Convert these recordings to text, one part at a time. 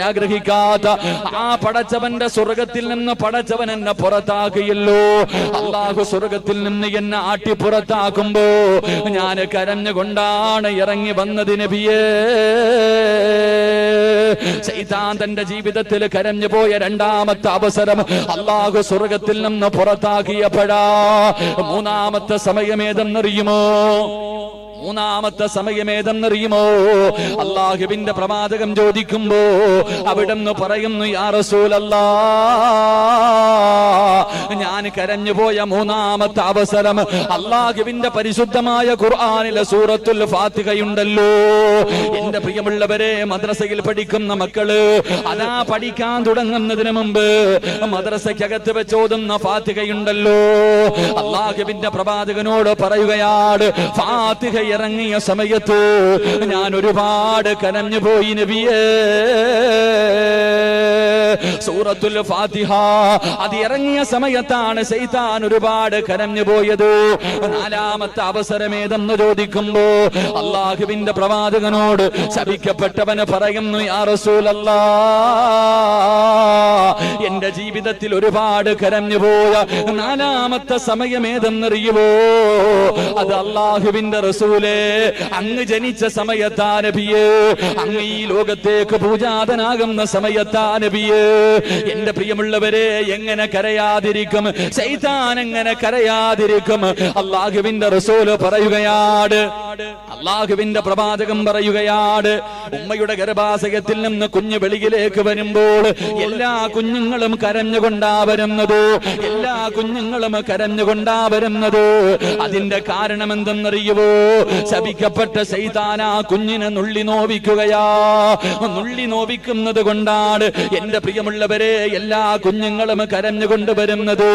ആഗ്രഹിക്കാത്ത ആ പടച്ചവന്റെ സ്വർഗത്തിൽ നിന്ന് പടച്ചവൻ എന്നെ പുറത്താക്കിയല്ലോ. അള്ളാഹു സ്വർഗത്തിൽ നിന്ന് എന്നെ ആട്ടി പുറത്താക്കുമ്പോ ഞാൻ കരഞ്ഞുകൊണ്ടാണ് ഇറങ്ങി വന്നത് നബിയേ. ശൈത്താൻ തന്റെ ജീവിതത്തിൽ കരഞ്ഞു പോയ രണ്ടാമത്തെ അവസരം അള്ളാഹു സ്വർഗത്തിൽ നിന്ന് പുറത്താക്കിയപ്പോഴാ. മൂന്നാമത്തെ സമയമേതെന്നറിയുമോ? മൂന്നാമത്തെ സമയമേതെന്നറിയുമോ? അള്ളാഹുവിന്റെ പ്രവാചകൻ ചോദിക്കുമ്പോ അവിടുന്ന് പറയുന്നു, യാ റസൂലല്ലാഹ്, ഞാൻ കരഞ്ഞുപോയ മൂന്നാമത്തെ അവസരം അള്ളാഹുവിന്റെ പരിശുദ്ധമായ ഖുർആനിലെ സൂറത്തുൽ ഫാത്തിഹയുണ്ടല്ലോ. എന്റെ പ്രിയമുള്ളവരെ, മദ്രസയിൽ പഠിക്കുന്ന മക്കള് അതാ പഠിക്കാൻ തുടങ്ങുന്നതിന് മുമ്പ് മദ്രസയ്ക്കകത്ത് വെച്ചോതുന്ന ഫാത്തിഹയുണ്ടല്ലോ. അള്ളാഹുവിന്റെ പ്രവാചകനോട് പറയുകയാണ്, ഫാത്തിഹ ഇറങ്ങിയ സമയത്ത് ഞാൻ ഒരുപാട് കരഞ്ഞുപോയി നബിയേ. സൂറത്തുൽ ഫാത്തിഹ അത് ഇറങ്ങിയ സമയത്താണ് ശൈത്താൻ ഒരുപാട് കരഞ്ഞു പോയത്. നാലാമത്തെ അവസരമേതെന്ന് ചോദിക്കുമ്പോ അള്ളാഹുവിന്റെ പ്രവാചകനോട് ശപിക്കപ്പെട്ടവന് പറയുന്നു, യാ റസൂലല്ലാഹ്, എന്റെ ജീവിതത്തിൽ ഒരുപാട് കരഞ്ഞു പോയ നാലാമത്തെ സമയമേതെന്നറിയുമോ? അത് അള്ളാഹുവിന്റെ റസൂലേ, അങ്ങ് ജനിച്ച സമയത്താ നബിയേ, അങ്ങ് ഈ ലോകത്തേക്ക് പൂജാതനാകുന്ന സമയത്താ നബിയേ. എന്റെ പ്രിയമുള്ളവരെ, എങ്ങനെ കരയാതിരിക്കും? ശൈത്താൻ എങ്ങനെ കരയാതിരിക്കും? അള്ളാഹുവിന്റെ റസൂല് പറയുകയാണ്, അള്ളാഹുവിന്റെ പ്രവാചകൻ പറയുകയാണ്, ഉമ്മയുടെ ഗർഭാശയത്തിൽ നിന്ന് കുഞ്ഞ് വെളിയിലേക്ക് വരുമ്പോൾ എല്ലാ കുഞ്ഞുങ്ങളും കരഞ്ഞുകൊണ്ടാ വരുന്നത്. എല്ലാ കുഞ്ഞുങ്ങളും കരഞ്ഞുകൊണ്ടാ വരുന്നത്. അതിന്റെ കാരണം എന്തെന്നറിയുവോ? ശപിക്കപ്പെട്ട ശൈത്താൻ ആ കുഞ്ഞിനെ നുള്ളി നോവിക്കുകയാ. നുള്ളി നോവിക്കുന്നത് കൊണ്ടാണ് എന്റെ പ്രിയമുള്ളവരെ എല്ലാ കുഞ്ഞുങ്ങളും കരഞ്ഞുകൊണ്ട് വരുന്നത്.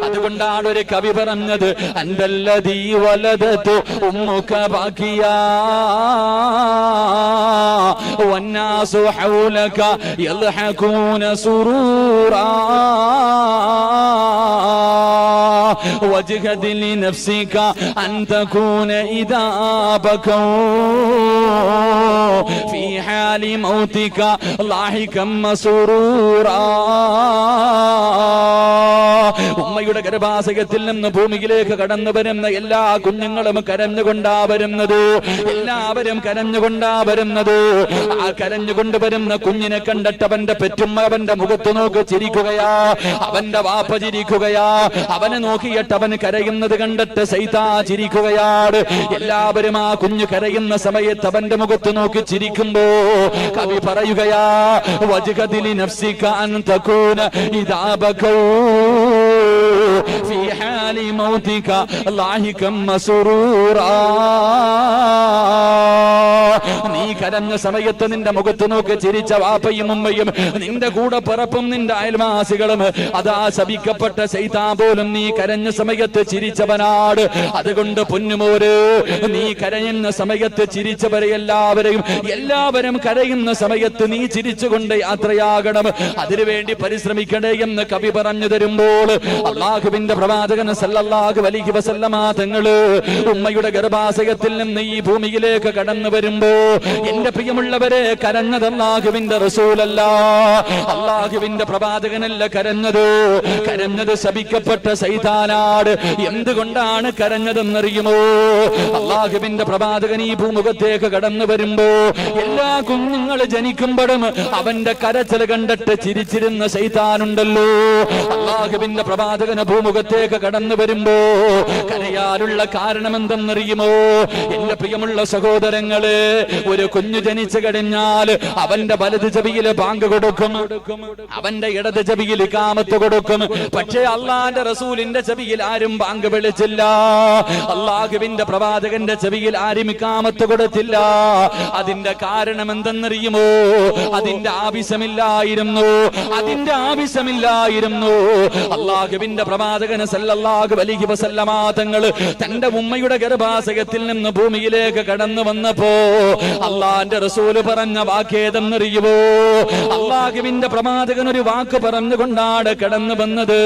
അതുകൊണ്ടാണ് ഒരു കവി പറഞ്ഞത്, അന്തല്ലദീ വലദതു ഉമ്മുക ബാക്കിയാ വന്നാസു ഹൗലക യൽഹഖൂന സുറൂറാ വജ്ഹദ് ലിനഫ്സിക അൻ തകൂന ഇദാ ബകൗ ഫീ ഹാലി മൗതിക ലാഹികം മസ്റൂറാ. ഉമ്മയുടെ ഗർഭാശയത്തിൽ നിന്ന് ഭൂമിയിലേക്ക് കടന്നു വരുന്ന എല്ലാ കുഞ്ഞുങ്ങളും കരഞ്ഞുകൊണ്ടാ വരുന്നത്. എല്ലാവരും കരഞ്ഞുകൊണ്ടാ വരുന്നത്. ആ കരഞ്ഞുകൊണ്ട് വരുന്ന കുഞ്ഞിനെ കണ്ടിട്ട് അവന്റെ പെറ്റുമ്മ അവന്റെ മുഖത്ത് നോക്കി ചിരിക്കുകയാ. അവന്റെ വാപ്പ ചിരിക്കുകയാ. അവനെ നോക്കിയിട്ട് അവൻ കരയുന്നത് കണ്ടിട്ട് ശൈത്താൻ ചിരിക്കുകയാണ്. എല്ലാവരും ആ കുഞ്ഞ് കരയുന്ന സമയത്ത് അവന്റെ മുഖത്ത് നോക്കി ചിരിക്കുമ്പോ കവി പറയുകയാ, വജ്ഹദ് ലിനഫ്സിക അൻ തകൂന ഇദാ ബകൗ ഫീ ഹാലി മൗതിക ലാഹികം മസ്റൂറാ. നീ കരഞ്ഞ സമയത്ത് നിന്റെ മുഖത്ത് നോക്കി ചിരിച്ച വാപ്പയും ഉമ്മയും നിന്റെ കൂടെ പിറപ്പും നിന്റെ അയൽവാസികളും അതാ ശപിക്കപ്പെട്ട ശൈത്താൻ പോലും നീ കരഞ്ഞ സമയത്ത് ചിരിച്ചവനാട്. അതുകൊണ്ട് പൊന്നുമോര്, നീ കരയുന്ന സമയത്ത് ചിരിച്ചവരെ എല്ലാവരും കരയുന്ന സമയത്ത് നീ ചിരിച്ചുകൊണ്ട് യാത്രയാകണം. അതിനുവേണ്ടി പരിശ്രമിക്കണേ എന്ന് കവി പറഞ്ഞു തരുമ്പോൾ അള്ളാഹുവിന്റെ പ്രവാചകൻ സല്ലല്ലാഹു അലൈഹി വസല്ലമ തങ്ങള് ഉമ്മയുടെ ഗർഭാശയത്തിൽ നിന്ന് ഈ ഭൂമിയിലേക്ക് കടന്നു വരുമ്പോ എന്റെ പ്രിയമുള്ളവരെ, കരഞ്ഞത് അള്ളാഹുവിന്റെ റസൂലല്ല, അള്ളാഹുവിന്റെ പ്രവാചകനല്ല കരഞ്ഞത്. കരഞ്ഞത് ശപിക്കപ്പെട്ട ശൈത്താനാട്. എന്തുകൊണ്ടാണ് കരഞ്ഞതെന്നറിയുമോ? അള്ളാഹുവിന്റെ പ്രവാചകൻ ഈ ഭൂമുഖത്തേക്ക് കടന്നു വരുമ്പോ എല്ലാ കുഞ്ഞുങ്ങൾ ജനിക്കുമ്പോഴും അവന്റെ കരച്ചിൽ കണ്ടിട്ട് ചിരിച്ചിരുന്ന ശൈത്താനുണ്ടല്ലോ. അള്ളാഹുവിന്റെ പ്രവാചകന് ഭൂമുഖത്തേക്ക് കടന്നു വരുമ്പോ കരയാനുള്ള കാരണം എന്തെന്നറിയുമോ? എന്റെ പ്രിയമുള്ള സഹോദരങ്ങളെ, ഒരു കുഞ്ഞു ജനിച്ചു കഴിഞ്ഞാൽ അവന്റെ വലത് ചെവിയിൽ ബാങ്ക് കൊടുക്കും, അവന്റെ ഇടത് ചെവിയിൽ ഇഖാമത്ത് കൊടുക്കും. പക്ഷേ അള്ളാന്റെ റസൂലിന്റെ ചെവിയിൽ ആരും ബാങ്ക് വിളിച്ചില്ല. അള്ളാഹുവിന്റെ പ്രവാചകന്റെ ചെവിയിൽ ആരും ഇഖാമത്ത് കൊടുത്തില്ല. അതിന്റെ കാരണം എന്തെന്നറിയുമോ? അതിന്റെ ആവശ്യമില്ലായിരുന്നു. അതിന്റെ ആവശ്യമില്ലായിരുന്നു. അള്ളാഹുവിന്റെ പ്രവാചകന് സല്ലല്ലാഹു അലൈഹി വസല്ലമ തങ്ങൾ തന്റെ ഉമ്മയുടെ ഗർഭാശയത്തിൽ നിന്ന് ഭൂമിയിലേക്ക് കടന്നു വന്നപ്പോ അള്ളാന്റെ റസൂല് പറഞ്ഞ വാക്കേതെന്നറിയുമോ? അള്ളാഹുവിന്റെ പ്രവാചകൻ ഒരു വാക്ക് പറഞ്ഞുകൊണ്ടാണ് കടന്നു വന്നത്.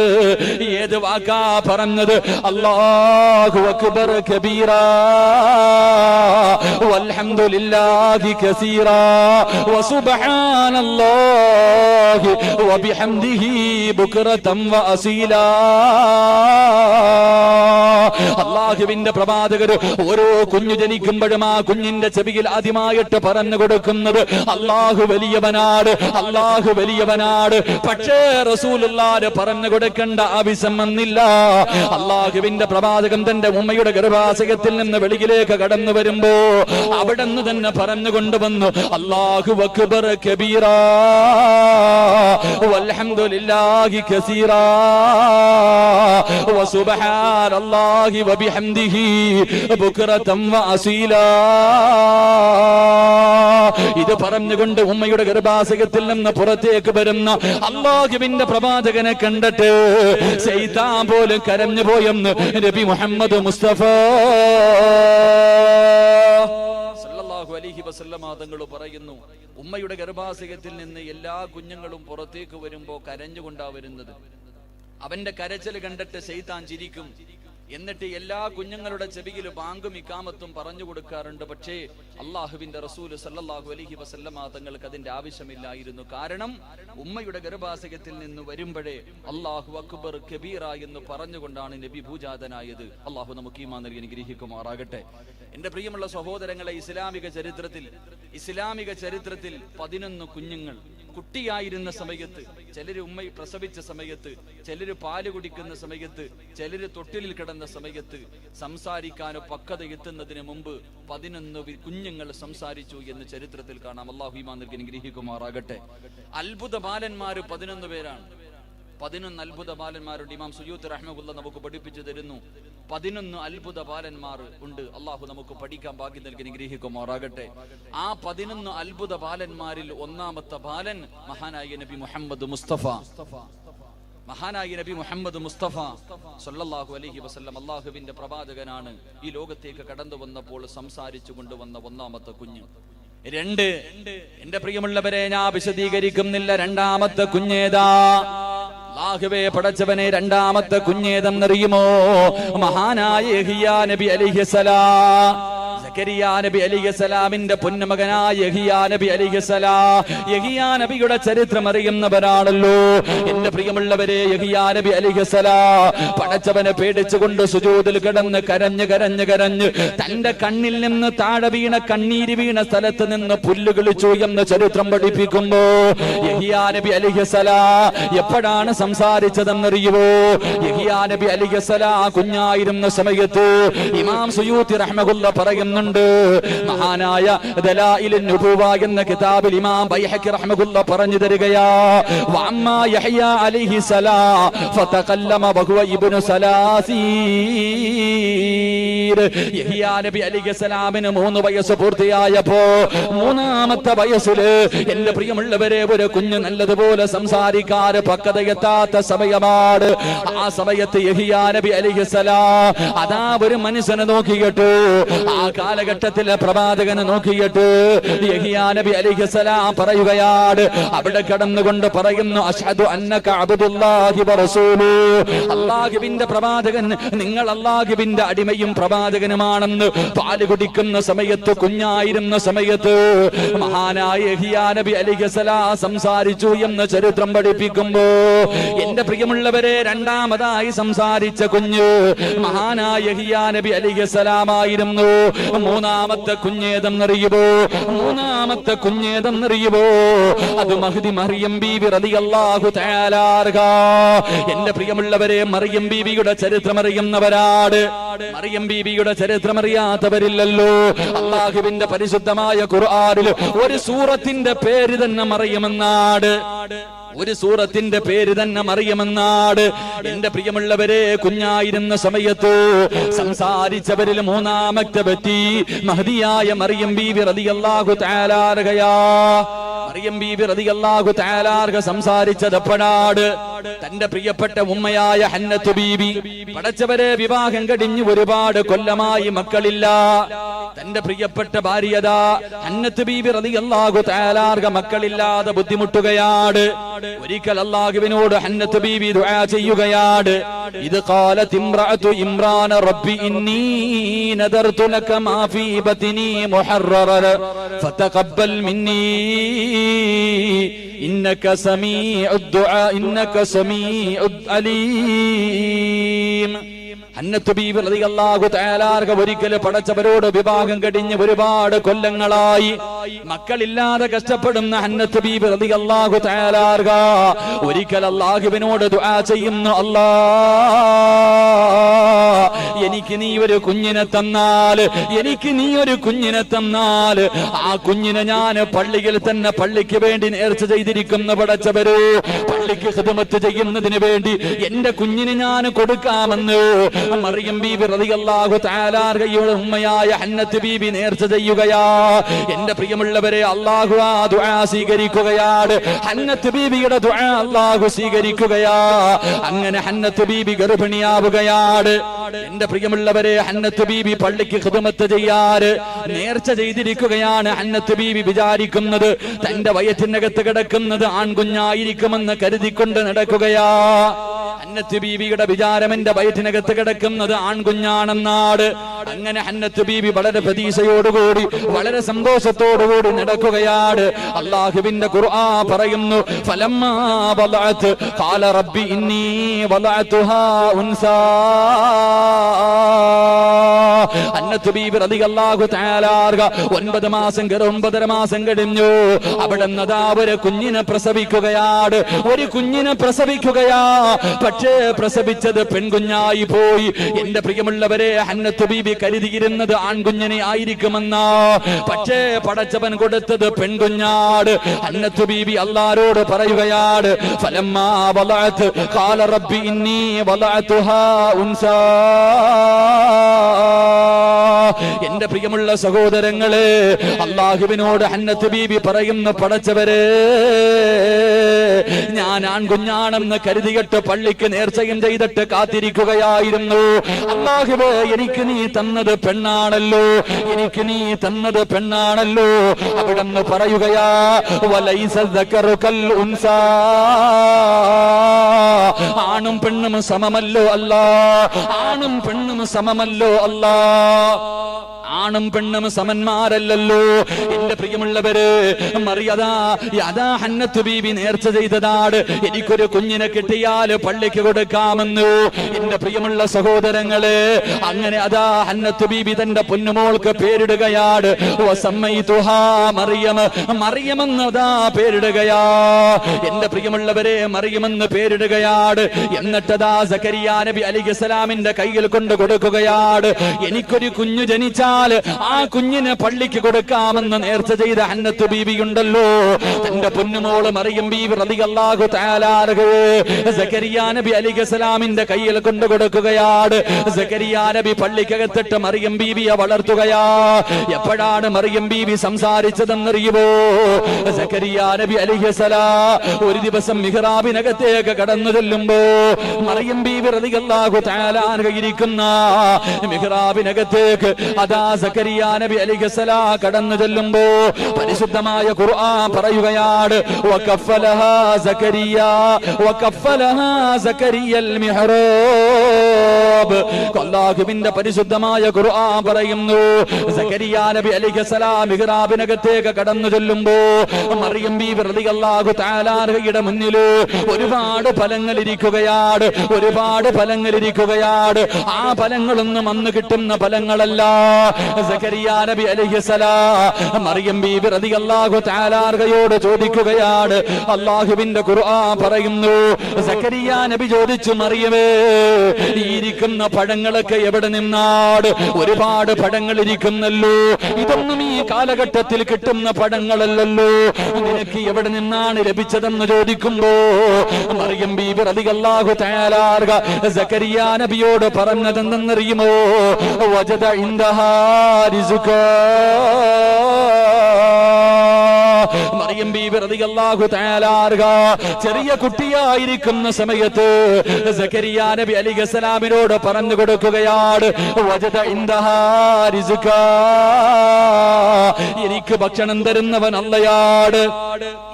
ഏത് വാക്കാ പറഞ്ഞത്? അല്ലാഹു അക്ബർ കബീറാ വൽഹംദുലില്ലാഹി കസീറാ വസുബ്ഹാനല്ലാഹി വബിഹംദിഹി ബുക്റതൻ വഅസീലാ. അള്ളാഹുവിന്റെ പ്രവാചകർ ഓരോ കുഞ്ഞു ജനിക്കുമ്പോഴും ആ കുഞ്ഞിന്റെ ചെവിയിൽ ആദ്യമായിട്ട് പറഞ്ഞു കൊടുക്കുന്നത് അള്ളാഹു വലിയവനാണ്, അള്ളാഹു വലിയവനാണ്. പക്ഷേ റസൂലുള്ളാഹി പറഞ്ഞു കൊടുക്കേണ്ട ആവശ്യം വന്നില്ല. അള്ളാഹുവിന്റെ പ്രവാചകൻ തന്റെ ഉമ്മയുടെ ഗർഭാശയത്തിൽ നിന്ന് വെളിയിലേക്ക് കടന്നു വരുമ്പോ അവിടെ നിന്ന് തന്നെ പറഞ്ഞു കൊണ്ടുവന്നു അല്ലാഹു അക്ബർ കബീറാ വൽഹംദുലില്ലാഹി കസീറാ വസുബ്ഹാനല്ലാഹി വബിഹംദിഹി ബുക്റതൻ വഅസീലാ. ഇത് പറഞ്ഞുകൊണ്ട് ഉമ്മയുടെ ഗർഭാശയത്തിൽ നിന്ന് പുറത്തേക്ക് വരുന്ന അല്ലാഹുവിന്റെ പ്രവാചകനെ കണ്ടിട്ട് ശൈത്താൻ പോലും കരഞ്ഞു പോയെന്ന് നബി മുഹമ്മദ് മുസ്തഫ സല്ലല്ലാഹു അലൈഹി വസല്ലമ തങ്ങൾ പറയുന്നു. ഉമ്മയുടെ ഗർഭാശയത്തിൽ നിന്ന് എല്ലാ കുഞ്ഞുങ്ങളും പുറത്തേക്ക് വരുമ്പോ കരഞ്ഞുകൊണ്ടാ വരുന്നത്. അവന്റെ കരച്ചിൽ കണ്ടിട്ട് ശൈത്താൻ ചിരിക്കും. എന്നിട്ട് എല്ലാ കുഞ്ഞുങ്ങളുടെ ചെവിയിൽ ബാങ്കും ഇക്കാമത്തും പറഞ്ഞു കൊടുക്കാറുണ്ട്. പക്ഷേ അള്ളാഹുവിന്റെ റസൂല് സല്ലല്ലാഹു അലൈഹി വസല്ലമ തങ്ങൾക്ക് അതിന്റെ ആവശ്യമില്ലായിരുന്നു. കാരണം ഉമ്മയുടെ ഗർഭാശയത്തിൽ നിന്ന് വരുമ്പോഴേ അല്ലാഹു അക്ബർ കബീറ എന്ന് പറഞ്ഞുകൊണ്ടാണ് നബി ഭൂജാതനായത്. അള്ളാഹു നമുക്ക് ഈമാൻ നൽകി അനുഗ്രഹിക്കുമാറാകട്ടെ. എന്റെ പ്രിയമുള്ള സഹോദരങ്ങളെ, ഇസ്ലാമിക ചരിത്രത്തിൽ 11 കുഞ്ഞുങ്ങൾ കുട്ടിയായിരുന്ന സമയത്ത്, ചിലര് ഉമ്മ പ്രസവിച്ച സമയത്ത്, ചിലര് പാല് കുടിക്കുന്ന സമയത്ത്, ചിലര് തൊട്ടിലിൽ കിടന്ന സമയത്ത്, സംസാരിക്കാനോ പക്വത എത്തുന്നതിന് മുമ്പ് 11 കുഞ്ഞുങ്ങൾ സംസാരിച്ചു എന്ന് ചരിത്രത്തിൽ കാണാം. അല്ലാഹു ഈമാൻ നൽകി അനുഗ്രഹിക്കുമാറാകട്ടെ. അത്ഭുത ബാലന്മാര് 11 പേരാണ്. 11 അത്ഭുത ബാലന്മാരുണ്ട്. ഇമാം സുയൂത്തി റഹ്മത്തുള്ളാഹി നമുക്ക് പഠിപ്പിച്ചു തരുന്നു. 11 അത്ഭുത ബാലന്മാർ ഉണ്ട്. അള്ളാഹു നമുക്ക് പഠിക്കാൻ ഭാഗ്യം നൽകി അനുഗ്രഹിക്കുമാറാകട്ടെ. ആ 11 അത്ഭുത ബാലന്മാരിൽ ഒന്നാമത്തെ ബാലൻ മഹാനായ നബി മുഹമ്മദ് മുസ്തഫ സല്ലല്ലാഹു അലൈഹി വസല്ലം അള്ളാഹുവിന്റെ പ്രവാചകനാണ്. ഈ ലോകത്തേക്ക് കടന്നു വന്നപ്പോൾ സംസാരിച്ചു കൊണ്ടുവന്ന ഒന്നാമത്തെ കുഞ്ഞ്. 2, എന്റെ പ്രിയമുള്ളവരെ, ഞാൻ വിശദീകരിക്കുന്നില്ല. രണ്ടാമത്തെ കുഞ്ഞേതാ? അല്ലാഹുവേ പടച്ചവനെ, രണ്ടാമത്തെ കുഞ്ഞേതെന്നറിയുമോ? മഹാനായ യഹ്യാ നബി അലൈഹിസ്സലാം. സക്കരിയാ നബി അലൈഹിസ്സലാമിന്റെ പൊന്നുമകനായ യഹ്യാ നബി അലൈഹിസ്സലാം. യഹ്യാ നബിയുടെ ചരിത്രം അറിയുന്നവരാണല്ലോ എന്റെ പ്രിയമുള്ളവരെ. യഹ്യാ നബി അലൈഹിസ്സലാം പടച്ചവനെ പേടിച്ചുകൊണ്ട് സുജൂദിൽ കിടന്ന് കരഞ്ഞ് തന്റെ കണ്ണിൽ നിന്ന് താഴെ വീണ കണ്ണീര് വീണ സ്ഥലത്ത് നിന്ന് പുല്ല് കിളിച്ചു എന്ന് ചരിത്രം പഠിപ്പിക്കുമ്പോ യഹ്യാ നബി അലൈഹിസ്സലാം എപ്പോഴാണ് സംസാരിച്ചതെന്നറിയുവോ? യഹ്യാ നബി അലൈഹിസ്സലാം കുഞ്ഞായിരുന്ന സമയത്ത് ഇമാം സുയൂത്തി റഹ്മത്തുള്ളാഹി പറയുന്നുണ്ട്. മഹാനായ ദലായിലുൻ നുബുവ എന്ന കിതാബിൽ ഇമാം ബൈഹഖി റഹ്മത്തുള്ളാഹി പറഞ്ഞു തരികയാ, വഅമ്മാ യഹ്യാ അലൈഹിസ്സലാം ഫതകല്ലമ വഹുവ ഇബ്നു സലാസീർ. യഹ്യാ നബി അലൈഹിസ്സലാമിന് 3 വയസ്സ് പൂർത്തിയായപ്പോ 3ാമത്തെ വയസ്സില് എന്റെ പ്രിയമുള്ളവരെ ഒരു കുഞ്ഞ് നല്ലതുപോലെ സംസാരിക്കാൻ പക്വതയെത്താത്ത സമയമാണ്. ആ സമയത്ത് യഹ്യാ നബി അലൈഹിസ്സലാം അതാ ഒരു മനുഷ്യനെ നോക്കിയിട്ട്, ആ കാലഘട്ടത്തിലെ പ്രവാചകനെ നോക്കിയിട്ട് യഹ്യാ നബി അലൈഹിസ്സലാം പറയുകയാണ്, അവിടെ കടന്നുകൊണ്ട് പറയുന്നു, അശ്ഹദു അന്നക അബ്ദുല്ലാഹി വറസൂലു. അല്ലാഹുവിന്റെ പ്രവാചകൻ, നിങ്ങൾ അല്ലാഹുവിന്റെ അടിമയും പ്രവാചകനുമാണെന്ന് പാല് കുടിക്കുന്ന സമയത്ത്, കുഞ്ഞായിരുന്ന സമയത്ത് മഹാനായ യഹ്യാ നബി അലൈഹിസ്സലാം സംസാരിച്ചു എന്ന് ചരിത്രം പഠിപ്പിക്കുമ്പോ എന്റെ പ്രിയമുള്ളവരെ, രണ്ടാമതായി സംസാരിച്ച കുഞ്ഞ് മഹാനായ യഹ്യാ നബി അലൈഹിസ്സലാം ആയിരുന്നു. മൂന്നാമത്തെ കുഞ്ഞേതെന്നറിയുമോ? അത് മഹ്ദി മറിയം ബീവി റളിയല്ലാഹു തആല അൻഹ. എന്റെ പ്രിയമുള്ളവരെ, മറിയം ബീവിയുടെ ചരിത്രം അറിയുന്നവരാണ്. മറിയം ബീവിയുടെ ചരിത്രം അറിയാത്തവരില്ലല്ലോ. അല്ലാഹുവിന്റെ പരിശുദ്ധമായ ഖുർആനിൽ ഒരു സൂറത്തിന്റെ പേര് തന്നെ മറിയമെന്നാണ്. എന്റെ പ്രിയമുള്ളവരെ, കുഞ്ഞായിരുന്ന സമയത്ത് സംസാരിച്ചവരിൽ 3ാമത്തെ വ്യക്തി മഹ്ദിയായ മറിയം ബീവി റളിയല്ലാഹു തആല അൻഹയാ. മറിയം ബീവി റളിയല്ലാഹു തആല അൻഹ സംസാരിച്ചത് എപ്പോഴാണ്? തന്റെ പ്രിയപ്പെട്ട ഉമ്മയായ ഹന്നത്ത് ബീവി, പടച്ചവരെ വിവാഹം കഴിഞ്ഞ് ഒരുപാട് കൊല്ലമായി മക്കളില്ല. തന്റെ പ്രിയപ്പെട്ട ഭാര്യതാ ഹന്നത്ത് ബീബി റളിയല്ലാഹു തആല മക്കളില്ലാതെ ബുദ്ധിമുട്ടുകയാണ്. ഒരിക്കൽ അല്ലാഹുവിനോട് ഹന്നത്ത് ബീബി ദുആ ചെയ്യുകയാണ്. ഇത് ഖാലത് ഇംറഅതു ഇമ്രാൻ റബ്ബി ഇന്നി നദർതു ലക മാ ഫീ ബത്നി മുഹററ ഫതഖബ്ബൽ മിന്നി ഇന്നക സമീഉദ് ദുആ ഇന്നക സമീഉദ് അലീം. ഹന്നത്ത് ബീബി റളിയല്ലാഹു തആല ഒരിക്കൽ പടച്ചവരോട് വിവാഹം കഴിഞ്ഞ് ഒരുപാട് കൊല്ലങ്ങളായി മക്കളില്ലാതെ കഷ്ടപ്പെടുന്ന ഹന്നത്ത് ബീബി റളിയല്ലാഹു തആല ഒരിക്കൽ അല്ലാഹുവിനോട് ദുആ ചെയ്യുന്നു, അല്ലാഹ് എനിക്ക് നീ ഒരു കുഞ്ഞിനെ തന്നാൽ, എനിക്ക് നീ ഒരു കുഞ്ഞിനെ തന്നാൽ ആ കുഞ്ഞിനെ ഞാൻ പള്ളിയിൽ തന്നെ പള്ളിക്ക് വേണ്ടി നേർച്ച ചെയ്തിരിക്കുന്ന പടച്ചവരോ, പള്ളിക്ക് ഖിദ്മത്ത് ചെയ്യുന്നതിന് വേണ്ടി എന്റെ കുഞ്ഞിനെ ഞാൻ കൊടുക്കാമെന്ന് മറിയം ബീബി റളിയല്ലാഹു തആലയുടെ ഉമ്മയായ ഹന്നത്ത് ബീബി നേർച്ച ചെയ്യുകയാ. എന്റെ പ്രിയമുള്ളവരെ, അല്ലാഹു ആ ദുആ സ്വീകരിക്കുകയാണ്. ഹന്നത്ത് ബീബിയുടെ ദുആ അല്ലാഹു സ്വീകരിക്കുകയാ. അങ്ങനെ ഹന്നത്ത് ബീബി ഗർഭിണിയാവുകയാണ്. എന്റെ പ്രിയമുള്ളവരെ, ഹന്നത്ത് ബീബി പള്ളിക്ക് ഖിദ്മത്ത് ചെയ്യാറ് നേർച്ച ചെയ്തിരിക്കുകയാണ്. ഹന്നത്ത് ബീബി വിചാരിക്കുന്നത് തന്റെ വയറ്റിനകത്ത് കിടക്കുന്നത് ആൺകുഞ്ഞായിരിക്കുമെന്ന് കരുതിക്കൊണ്ട് നടക്കുകയാ. ഹന്നത്ത് ബീബിയുടെ വിചാരം എന്റെ വയറ്റിനകത്ത് കിടക്കുന്നത് ആൺകുഞ്ഞാണെന്നാണ്. അങ്ങനെ ഹന്നത്ത് ബീബി വളരെ പ്രതീക്ഷയോടുകൂടി വളരെ സന്തോഷത്തോടുകൂടി നടക്കുകയാണ്. അല്ലാഹുവിന്റെ ഖുർആൻ പറയുന്നു, ഫലമ്മാ വദഅത് ഖാല റബ്ബി ഇന്നി വദഅതുഹാ ഉൻസാ. ഹന്നത്ത് ബീബി റളിയല്ലാഹു തആല 9 മാസം 9.5 മാസം കഴിഞ്ഞു. അവിടുന്ന് അതാ ഒരു കുഞ്ഞിനെ പ്രസവിക്കുകയാണ്. ഒരു കുഞ്ഞിനെ പ്രസവിക്കുകയാ. പക്ഷേ പ്രസവിച്ചത് പെൺകുഞ്ഞായി പോയി. എന്റെ പ്രിയമുള്ളവരെ, ഹന്നത്ത് ബീബി കരുതിയിരുന്നത് ആൺകുഞ്ഞിനെ ആയിരിക്കുമെന്ന. പക്ഷേ പടച്ചവൻ കൊടുത്തത് പെൺകുഞ്ഞാട്. ഹന്നത്ത് ബീബി അല്ലാഹുവോട് പറയുകയാണ്, ഫലമ്മാ വദഅത് ഖാല റബ്ബി ഇന്നി വദഅതുഹാ ഉൻസാ. എന്റെ പ്രിയമുള്ള സഹോദരങ്ങളെ, അല്ലാഹുവിനോട് ഹന്നത്ത് ബീബി പറയുന്നു, പടച്ചവരെ, ഞാൻ ആൺകുഞ്ഞാണെന്ന് കരുതിയിട്ട് പള്ളിക്ക് നേർച്ചയും ചെയ്തിട്ട് കാത്തിരിക്കുകയായിരുന്നു. അല്ലാഹുവേ, എനിക്ക് നീ തന്നത് പെണ്ണാണല്ലോ, എനിക്ക് നീ തന്നത് പെണ്ണാണല്ലോ. അവിടെന്ന് പറയുകയാ, വലൈസ ദക്കറു കൽ ഉൻസാ. ആണും പെണ്ണും സമമല്ലോ അല്ലാ, ആണും പെണ്ണും സമമല്ലോ അല്ലാ. ആണും പെണ്ണും സമന്മാരല്ലല്ലോ. എന്റെ പ്രിയമുള്ളവര്, മറിയതാ ഹന്നത്ത് ബീബി നേർച്ച ചെയ്തതാണ്, എനിക്കൊരു കുഞ്ഞിനെ കിട്ടിയാൽ പള്ളിക്ക് കൊടുക്കാമെന്ന്. എന്റെ പ്രിയമുള്ള സഹോദരങ്ങളെ, അങ്ങനെ അതാ ഹന്നത്ത് ബീബി തന്റെ പൊന്നുമോൾക്ക് പേരിടുകയാണ്. വസമ്മൈതുഹാ മറിയം. മറിയമെന്നതാ പേരിടുകയാ. എന്റെ പ്രിയമുള്ളവരെ, മറിയമെന്ന് പേരിടുകയാണ്. എന്നിട്ടതാ സക്കരിയ നബി അലൈഹിസ്സലാമിന്റെ കയ്യിൽ കൊണ്ട് കൊടുക്കുകയാണ്. എനിക്കൊരു കുഞ്ഞു ജനിച്ചാൽ ആ കുഞ്ഞിനെ പള്ളിക്ക് കൊടുക്കാമെന്ന് നേർച്ച ചെയ്ത ഹന്നത്ത് ബീബി ഉണ്ടല്ലോ, തന്റെ പൊന്നുമോള് മറിയം ബീബി റളിയല്ലാഹു തആല സക്കരിയ നബി അലൈഹിസ്സലാമിന്റെ കയ്യിൽ കൊണ്ട് കൊടുക്കുകയാണ്. സക്കരിയ നബി പള്ളിക്കകത്തിട്ട് മറിയം ബീബിയെ വളർത്തുകയാ. എപ്പോഴാണ് മറിയം ബീബി സംസാരിച്ചതെന്നറിയുമോ? സക്കരിയ നബി അലൈഹിസ്സലാം ഒരു ദിവസം മിഹ്റാബിനകത്തേക്ക് കടന്നു ചെല്ലുമ്പോ മറിയം ബീബി റളിയല്ലാഹു തആല ഇരിക്കുന്ന മിഹ്റാബിനകത്തേക്ക് അതാ സക്കരിയ നബി അലൈഹിസ്സലാം കടന്നു ചെല്ലുമ്പോ പരിശുദ്ധമായ ഖുർആൻ പറയുകയാണ്, വകഫലഹാ സക്കരിയ വകഫലഹാ സക്കരിയൽ മിഹ്റാബ്. അല്ലാഹുവിന്റെ പരിശുദ്ധമായ ഖുർആൻ പറയുന്നു, സക്കരിയ നബി അലൈഹിസ്സലാം മിഹ്റാബിനകത്തേക്ക് കടന്നു ചെല്ലുമ്പോ മറിയം ബീബി റളിയല്ലാഹു തആലയുടെ മുന്നിൽ ഒരുപാട് ഫലങ്ങൾ ഇരിക്കുകയാണ്, ഒരുപാട് ഫലങ്ങൾ ഇരിക്കുകയാണ്. ആ ഫലങ്ങളൊന്നും അന്ന് കിട്ടുന്ന ഫലങ്ങളല്ല. സക്കരിയ നബി അലൈഹിസ്സലാം മറിയം ബീബി റളിയല്ലാഹു തആലയോട് ചോദിക്കുകയാണ്. അല്ലാഹുവിന്റെ ഖുർആൻ പറയുന്നു, സക്കരിയ നബി ചോദിച്ചു, മറിയമേ, ഈ ഇരിക്കുന്ന പഴങ്ങളൊക്കെ എവിടെ നിന്നാണ്? ഒരുപാട് പഴങ്ങൾ ഇരിക്കുന്നല്ലോ, ഇതൊന്നും ഈ കാലഘട്ടത്തിൽ കിട്ടുന്ന പഴങ്ങളല്ലല്ലോ, നിനക്ക് എവിടെ നിന്നാണ് ലഭിച്ചതെന്ന് ചോദിക്കുമ്പോ മറിയം ബീബി റളിയല്ലാഹു തആല സക്കരിയ നബിയോട് പറഞ്ഞതെന്തെന്നറിയുമോ? വജദ ഇൻദഹാ റിസ്ഖാ. മറിയം ബീബി റളിയല്ലാഹു തആല അൻഹ ചെറിയ കുട്ടിയായിരിക്കുന്ന സമയത്ത് സക്കരിയ നബി അലൈഹിസ്സലാമിനോട് പറഞ്ഞു കൊടുക്കുകയാണ്, വജദ ഇൻദഹാ റിസ്കാ, എനിക്ക് ഭക്ഷണം തരുന്നവൻ അല്ലയാണ്,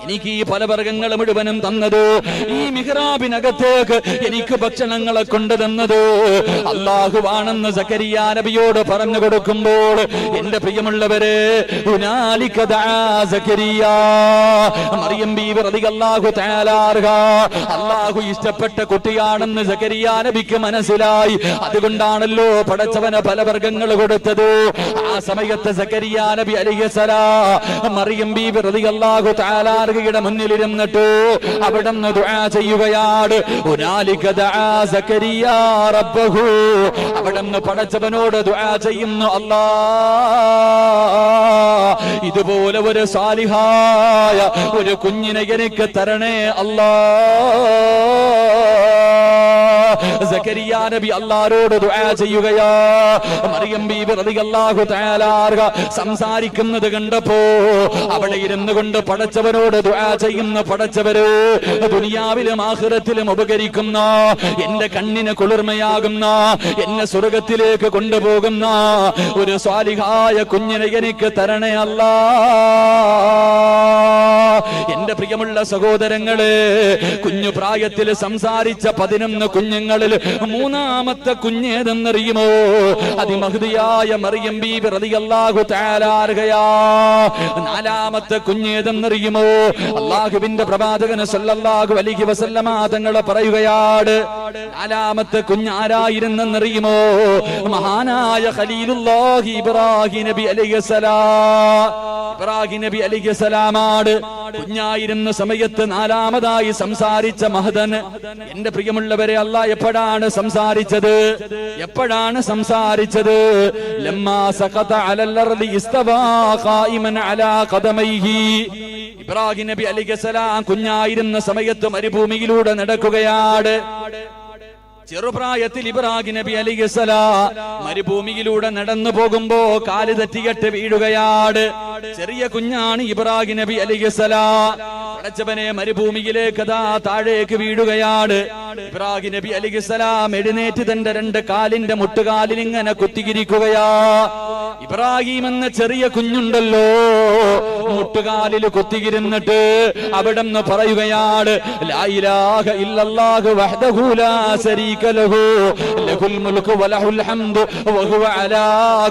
എനിക്ക് ഈ ഫലവർഗ്ഗങ്ങൾ മുഴുവനും തന്നതോ, ഈ മിഹ്റാബിനകത്തേക്ക് എനിക്ക് ഭക്ഷണങ്ങളെ കൊണ്ടു തന്നതോ അല്ലാഹുവാണെന്ന് സക്കരിയ നബിയോട് പറഞ്ഞു കൊടുക്കുമ്പോൾ എന്റെ പ്രിയമുള്ളവരെ, ഹുനാലിക ദഅ സക്കരിയ, മറിയം ബീവി റളിയല്ലാഹു തആല അൻഹ അല്ലാഹു ഇഷ്ടപ്പെട്ട കുട്ടിയാണെന്ന് സക്കരിയ നബിക്ക് മനസ്സിലായി. അതുകൊണ്ടാണല്ലോ പടച്ചവന് ഫലവർഗ്ഗങ്ങൾ കൊടുത്തത്. ആ സമയത്ത് സക്കരിയ നബി അലൈഹിസ്സലാം മറിയം ബീവി റളിയല്ലാഹു തആല അൻഹയുടെ മുന്നിലിരുന്നിട്ട് അവിടുന്ന് ദുആ ചെയ്യുകയാണ്. ഹുനാലിക ദഅ സക്കരിയ റബ്ബഹു, അവിടുന്ന് പടച്ചവനോട് ദുആ ചെയ്യുന്നു, അല്ലാഹ് ഇതുപോലെ ഒരു സാലിഹായ ഒരു കുഞ്ഞിനെ എനിക്ക് തരണേ അല്ലാഹ്. സക്കരിയ നബി അല്ലാഹുവോട് ദുആ ചെയ്യുകയാ. മറിയം ബീബി റളിയല്ലാഹു തആല അൻഹ സംസാരിക്കുന്നത് കണ്ടപ്പോ അവിടെ ഇരുന്നു കൊണ്ട് പടച്ചവനോട് ദുആ ചെയ്യുന്ന, പടച്ചവരെ ദുനിയാവിലും ആഖിറത്തിലും ഉപകരിക്കുന്ന, എന്റെ കണ്ണിന് കുളിർമയാകുന്ന, എന്നെ സ്വർഗ്ഗത്തിലേക്ക് കൊണ്ടുപോകുന്ന ഒരു സ്വാലിഹായ കുഞ്ഞിനെ എനിക്ക് തരണേ അല്ലാഹ്. എന്റെ പ്രിയമുള്ള സഹോദരങ്ങളെ, കുഞ്ഞു പ്രായത്തിൽ സംസാരിച്ച 11 കുഞ്ഞുങ്ങളിൽ മൂന്നാമത്തെ കുഞ്ഞേതെന്നറിയുമോ? അതിമഹ്ദിയായ മറിയം ബീബി റളിയല്ലാഹു തആല അൻഹയാ. നാലാമത്തെ കുഞ്ഞേതെന്നറിയുമോ? അല്ലാഹുവിന്റെ പ്രവാചകൻ സല്ലല്ലാഹു അലൈഹി വസല്ലമ തങ്ങൾ പറയുകയാണ്, നാലാമത്തെ കുഞ്ഞാരായിരുന്നെന്നറിയുമോ? മഹാനായ ഖലീലുല്ലാഹി ഇബ്രാഹിം നബി അലൈഹിസ്സലാം. ഇബ്രാഹിം നബി അലൈഹിസ്സലാമാണ് കുഞ്ഞായിരുന്ന സമയത്ത് നാലാമതായി സംസാരിച്ച മഹദൻ. എന്റെ പ്രിയമുള്ളവരെ, അല്ലാഹ് എപ്പോഴാണ് സംസാരിച്ചത്? എപ്പോഴാണ് സംസാരിച്ചത്? ലമ്മാ സഖത അലൽ അർളി ഇസ്തവാ ഖായിമൻ അലാ ഖദമൈഹി. ഇബ്രാഹിം നബി അലൈഹിസ്സലാം കുഞ്ഞായിരുന്ന സമയത്ത് മരുഭൂമിയിലൂടെ നടക്കുകയാണ്. ചെറുപ്രായത്തിൽ ഇബ്രാഹിം നബി അലൈഹിസ്സലാം മരുഭൂമിയിലൂടെ നടന്നു പോകുമ്പോ കാല് തെറ്റിയിട്ട് വീഴുകയാണ്. ചെറിയ കുഞ്ഞാണ് ഇബ്രാഹിം നബി അലൈഹിസ്സലാം. പടച്ചവനെ മരുഭൂമിയിലേക്ക് താഴേക്ക് വീഴുകയാണ്. ഇബ്രാഹിം നബി അലൈഹിസ്സലാം എഴുന്നേറ്റ് തന്റെ 2 കാലിന്റെ മുട്ടുകാലിൽ ഇങ്ങനെ കുത്തിയിരിക്കുകയാ. ഇബ്രാഹിം എന്ന ചെറിയ കുഞ്ഞുണ്ടല്ലോ, മുട്ടുകാലിൽ കുത്തിയിരുന്നിട്ട് അവിടെന്ന് പറയുകയാണ്, ലാ ഇലാഹ ഇല്ലല്ലാഹു വഹ്ദഹു ലാ ശരീക ലഹു ലഹുൽ മുൽക്കു വലഹുൽ ഹംദു വഹുവ അലാ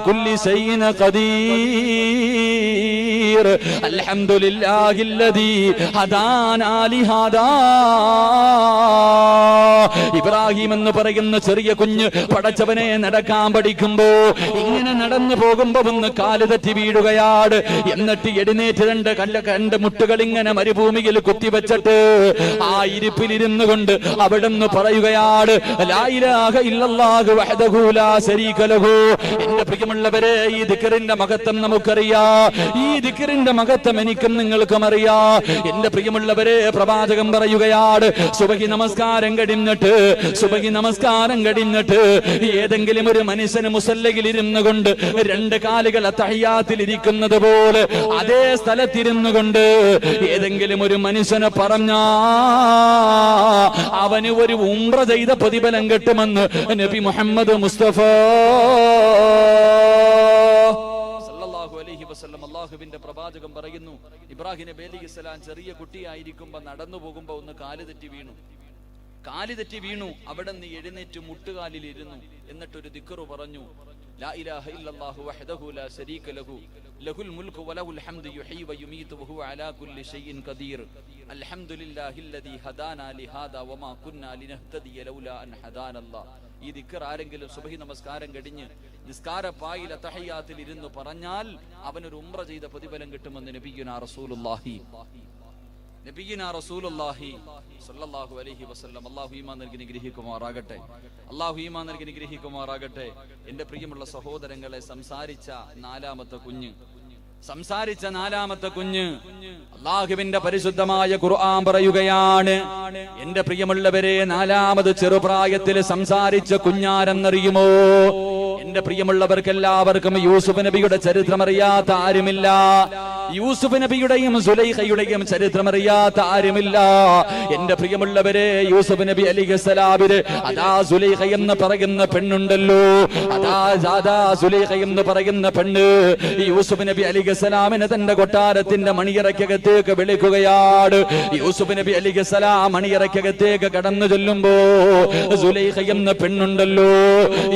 കുല്ലി ശൈഇൻ ഖദീർ അൽഹംദുലില്ലാഹില്ലദീ ഹദാനാ ലിഹാദാ. ഇബ്രാഹിം എന്ന് പറയുന്ന ചെറിയ കുഞ്ഞ് പടച്ചവനെ നടക്കാൻ പഠിക്കുമ്പോ ഇങ്ങനെ നടന്നു പോകുമ്പോ ഒന്ന് കാല് തെറ്റി വീഴുകയാണ്. എന്നിട്ട് എഴുന്നേറ്റ് 2 മുട്ടുകൾ ഇങ്ങനെ മരുഭൂമിയിൽ കുത്തിവെച്ചിട്ട് ആ ഇരിപ്പിലിരുന്നു കൊണ്ട് അവിടുന്ന് പറയുകയാണ്, ലാ ഇലാഹ ഇല്ലല്ലാഹു വഹ്ദഹു ലാ ശരീക ലഹു. എന്റെ പ്രിയമുള്ളവരെ, ഈ ദിക്റിന്റെ മഹത്വം നമുക്കറിയാം. ഈ ദിക്റിന്റെ മഹത്വം എനിക്കും നിങ്ങൾക്കും അറിയാം. എന്റെ പ്രിയമുള്ളവരെ, പ്രവാചകൻ പറയുകയാണ്, സുബഹി നമസ്കാരം കഴിഞ്ഞിട്ട് ഏതെങ്കിലും ഒരു മനുഷ്യന് മുസല്ലയിൽ ഇരുന്നു കൊണ്ട് 2 കാലുകൾ തഹയ്യാത്തിൽ ഇരിക്കുന്നത് പോലെ അതേ സ്ഥലത്തിരുന്നു കൊണ്ട് ഏതെങ്കിലും ഒരു മനുഷ്യനെ പറഞ്ഞാ അവന് ഒരു ഉംറ ചെയ്ത പ്രതിഫലം കിട്ടുമെന്ന് നബി മുഹമ്മദ് മുസ്തഫ സല്ലല്ലാഹു അലൈഹി വസല്ലം. അല്ലാഹുവിന്റെ പ്രവാചകൻ പറയുന്നു, ഇബ്രാഹിം നബി അലൈഹിസ്സലാം ചെറിയ കുട്ടിയായിരിക്കുമ്പോ നടന്നു പോകുമ്പോ ഒന്ന് കാല് തെറ്റി വീണു. അവിടെ നിന്ന് എഴുന്നേറ്റ് മുട്ടുകാലിൽ ഇരുന്നു. എന്നിട്ടൊരു ദിക്റ് പറഞ്ഞു, ലാ ഇലാഹ ഇല്ലല്ലാഹു വഹ്ദഹു ലാ ശരീക ലഹു ലഹുൽ മുൽക്കു വലഹുൽ ഹംദു യുഹ്യി വയുമീതു വഹുവ അലാ കുല്ലി ശൈഇൻ ഖദീർ അൽഹംദുലില്ലാഹില്ലദീ ഹദാനാ ലിഹാദാ വമാ കുന്നാ ലിനഹ്തദിയ ലൗലാ അൻ ഹദാനല്ലാഹ്. ഈ ദിക്ർ ആരെങ്കിലും സുബ്ഹി നമസ്കാരം കഴിഞ്ഞ് നിസ്കാരപ്പായിൽ തഹയ്യാത്തിൽ ഇരുന്ന് പറഞ്ഞാൽ അവനൊരു ഉംറ ചെയ്ത പ്രതിഫലം കിട്ടുമെന്ന് നബിയുനാ റസൂലുള്ളാഹി സ്വല്ലല്ലാഹു അലൈഹി വസല്ലം. അല്ലാഹു ഈമാൻ നൽകി അനുഗ്രഹിക്കുമാറാകട്ടെ. എന്റെ പ്രിയമുള്ള സഹോദരങ്ങളെ, സംസാരിച്ച നാലാമത്തെ കുഞ്ഞ് അല്ലാഹുവിന്റെ പരിശുദ്ധമായ ഖുർആൻ പറയുകയാണ്, എന്റെ പ്രിയമുള്ളവരെ, നാലാമത് ചെറുപ്രായത്തിൽ സംസാരിച്ച കുഞ്ഞാരെന്നറിയുമോ? എന്റെ പ്രിയമുള്ളവർക്കെല്ലാവർക്കും യൂസുഫ് നബിയുടെ ചരിത്രമറിയാത്ത ആരുമില്ല. യൂസുഫ് നബിയുടെയും സുലൈഖയുടെയും ചരിത്രമറിയാത്ത ആരുമില്ല. എന്റെ പ്രിയമുള്ളവരെ, യൂസുഫ് നബി അലൈഹിസ്സലാമിന് അതാ സുലൈഖ എന്ന് പറയുന്ന പെണ്ണുണ്ടല്ലോ, അതാ സുലൈഖ എന്ന് പറയുന്ന പെണ്ണ് യൂസുഫ് നബി അലൈഹിസ്സലാമിനെ തന്റെ കൊട്ടാരത്തിന്റെ മണിയറയ്ക്കകത്തേക്ക് വിളിക്കുകയാണ്. യൂസുഫ് നബി അലൈഹിസ്സലാം മണിയറയ്ക്കകത്തേക്ക് കടന്നു ചെല്ലുമ്പോ സുലൈഖ എന്ന പെണ്ണുണ്ടല്ലോ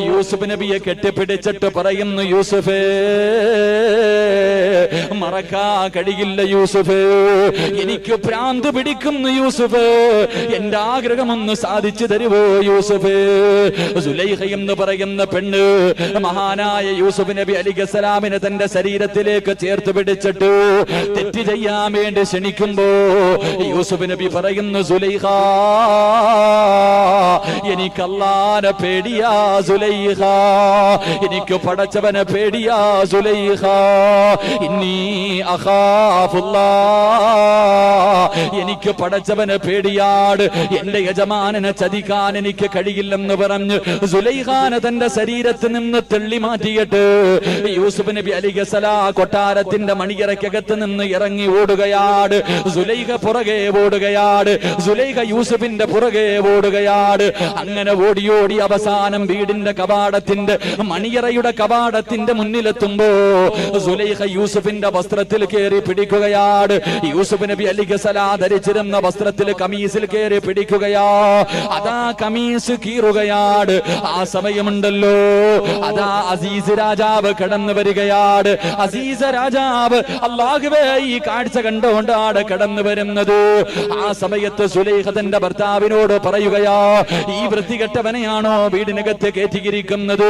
യൂസുഫ് നബിയെ കെട്ടിപ്പിടിച്ചിട്ട് പറയുന്നു, യൂസുഫേ, മറക്കാൻ കഴിയില്ല യൂസുഫ്, എനിക്ക് ഭ്രാന്ത് പിടിക്കുന്നു യൂസുഫ്, എന്റെ ആഗ്രഹമൊന്ന് സാധിച്ചു തരുവോ യൂസുഫ്. സുലൈഖ എന്ന് പറയുന്ന പെണ്ണ് മഹാനായ യൂസുഫ് നബി അലൈഹിസ്സലാമിനെ തന്റെ ശരീരത്തിലേക്ക് ചേർത്ത് പിടിച്ചിട്ട് തെറ്റ് ചെയ്യാൻ വേണ്ടി ക്ഷണിക്കുമ്പോ യൂസുഫ് നബി പറയുന്നു, സുലൈഖ, എനിക്ക് അല്ലാഹുവിനെ പേടിയാ സുലൈഖ, എനിക്ക് പടച്ചവനെ പേടിയാ സുലൈഖ, ഇന്നീ അഖാഫുല്ലാഹ്, എനിക്ക് പടച്ചവനെ പേടിയാണ്, എന്റെ യജമാനനെ ചതിക്കാൻ എനിക്ക് കഴിയില്ലെന്ന് പറഞ്ഞ് സുലൈഖാനെ തന്റെ ശരീരത്തിൽ നിന്ന് തള്ളി മാറ്റിയിട്ട് യൂസുഫ് നബി അലൈഹിസ്സലാം കൊട്ടാരത്തിന്റെ മണിയറയ്ക്കകത്ത് നിന്ന് ഇറങ്ങി ഓടുകയാണ്. സുലൈഖ പുറകെ ഓടുകയാണ്, സുലൈഖ യൂസുഫിന്റെ പുറകെ ഓടുകയാണ്. അങ്ങനെ ഓടി അവസാനം വീടിന്റെ കവാടത്തിന്റെ മണിയറയുടെ കവാടത്തിന്റെ മുന്നിലെത്തുമ്പോ സുലൈഖ യൂസുഫിന്റെ വസ്ത്രത്തിൽ കയറി പിടിക്കുകയാണ്. യൂസുഫ് നബി അലൈഹിസ്സലാം ധരിച്ചിരുന്ന വസ്ത്രത്തിൽ കമീസിൽ കയറി പിടിക്കുകയാ. അതാ കമീസ് കീറുകയാണ്. ആ സമയമുണ്ടല്ലോ അതാ അസീസ് രാജാവ് കടന്നു വരികയാണ്. അസീസ് രാജാവ് അല്ലാഹുവേ ഈ കാഴ്ച കണ്ടുകൊണ്ടാണ് കടന്നു വരുന്നത്. ആ സമയത്ത് സുലൈഖ തന്റെ ഭർത്താവിനോട് പറയുകയാ, ഈ വൃത്തികെട്ടവനെയാണോ വീടിനകത്ത് കയറ്റിയിരിക്കുന്നത്?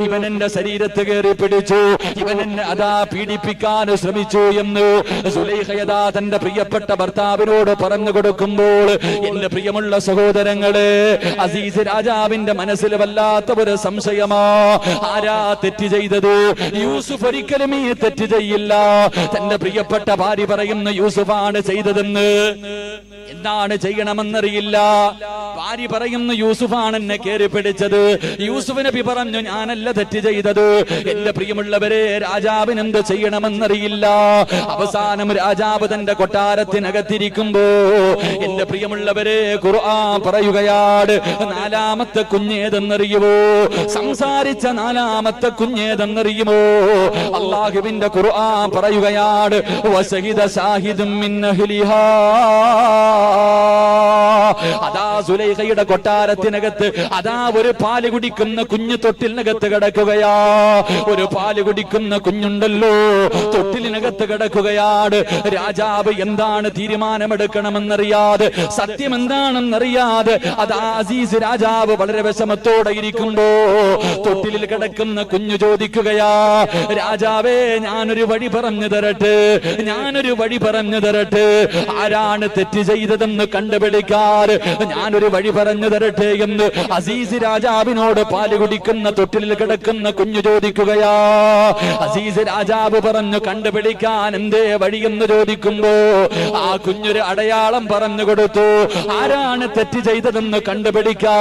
ഇവൻ എന്റെ ശരീരത്ത് കയറി പിടിച്ചു, ഇവൻ എന്നെ അതാ പീഡിപ്പിക്കാൻ ശ്രമിച്ചു എന്ന് സുലൈഖ യഥാ തന്റെ പ്രിയപ്പെട്ട ഭർത്താവിനോട് പറഞ്ഞു കൊടുക്കുമ്പോൾ എന്റെ പ്രിയമുള്ള സഹോദരങ്ങളെ, അസീസ് രാജാവിന്റെ മനസ്സിൽ വല്ലാത്ത ഒരു സംശയമാ. ആരാ തെറ്റ് ചെയ്തത്? യൂസുഫ് ഒരിക്കലും ഈ തെറ്റ് ചെയ്യില്ല. തന്റെ പ്രിയപ്പെട്ട ഭാര്യ പറയുന്ന യൂസുഫാണ് ചെയ്തതെന്ന്. എന്താണ് ചെയ്യണമെന്നറിയില്ല. ഭാര്യ പറയുന്നു, യൂസുഫാണ് എന്നെ കയറി പിടിച്ചത്. യൂസുഫ് നബി പറഞ്ഞു, ഞാനല്ല തെറ്റ് ചെയ്തത്. എന്റെ പ്രിയമുള്ളവരെ, രാജാവിന് എന്ത് ചെയ്യണമെന്നറിയില്ല. അവസാനം രാജാവ് തന്റെ കൊട്ടാരത്തിനകത്തിരിക്കുമ്പോ എന്റെ പ്രിയമുള്ളവരെ, ഖുർആൻ പറയുകയാണ്, നാലാമത്തെ കുഞ്ഞേതെന്നറിയുമോ? സംസാരിച്ച നാലാമത്തെ കുഞ്ഞേതെന്നറിയുമോ? അല്ലാഹുവിന്റെ ഖുർആൻ പറയുകയാണ്, വശഹിദ ശാഹിദും മിൻ അഹ്ലിഹാ. അതാ സുലൈഖയുടെ കൊട്ടാരത്തിനകത്ത് അതാ ഒരു പാല് കുടിക്കുന്ന കുഞ്ഞു തൊട്ടിലിനകത്ത് കിടക്കുകയാ. ഒരു പാല് കുടിക്കുന്ന കുഞ്ഞുണ്ടല്ലോ തൊട്ടിലിനകത്ത് കിടക്കുകയാണ്. രാജാവ് എന്താണ് തീരുമാനമെടുക്കണമെന്നറിയാതെ, സത്യം എന്താണെന്നറിയാതെ അതാ അസീസ് രാജാവ് വളരെ വിഷമത്തോടെ ഇരിക്കുമ്പോ തൊട്ടിലിൽ കിടക്കുന്ന കുഞ്ഞു ചോദിക്കുകയാ, രാജാവേ, ഞാനൊരു വഴി പറഞ്ഞു തരട്ടെ, ഞാനൊരു വഴി പറഞ്ഞു തരട്ടെ. ആരാണ് തെറ്റ് ചെയ്തതെന്ന് കണ്ടുപിടിക്കാറ് ഞാനൊരു വഴി പറഞ്ഞു തരട്ടെ എന്ന് അസീസ് രാജാവിനോട് പാല് കുടിക്കുന്ന തൊട്ടിലിൽ കിടക്കുന്ന കുഞ്ഞു ചോദിക്കുകയാ. അസീസ് രാജാവ് പറഞ്ഞു, കണ്ടുപിടിക്കാൻ എന്തേ വഴിയെന്ന് ചോദിക്കുമ്പോ ആ കുഞ്ഞൊരു അടയാളം പറഞ്ഞു കൊടുത്തു. ആരാണ് തെറ്റ് ചെയ്തതെന്ന് കണ്ടുപിടിക്കാ